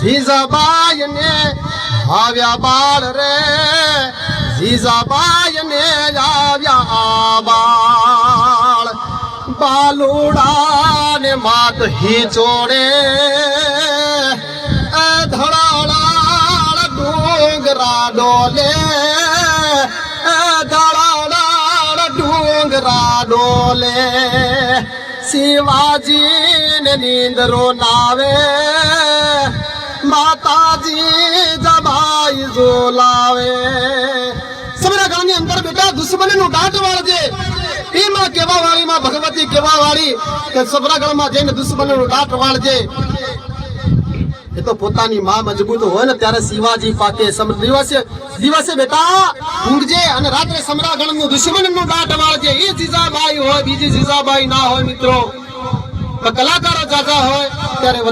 જીજાબાઈ ને આવ્યા બાળ રે જીજાબાઈ ને આવ્યા બાળ બાલુડા ને માત હિચોડે ધડાડા ડુંગરા ડોલે ધડાડા ડુંગરા ડોલે શિવાજી ને નીંદરો નાવે માતાજી જબાઈ ઝોલાવે સમરા ગામની અંદર બેટા દુશ્મનનું દાંત વાળજે એમાં કેવા વાળી માં ભગવતી કેવા વાળી કે સબરાગઢમાં જઈને દુશ્મનનું દાંત વાળજે એ તો પોતાની માં મજબૂત હોય ને ત્યારે શિવાજી પાકે દિવસે બેટા ઊંઘજે અને રાત્રે સમરાગઢનું દુશ્મનનું દાંત વાળજે એ જીજાબાઈ હોય બીજી જીજાબાઈ ના હોય મિત્રો કલાકારો જાજા હોય ત્યારે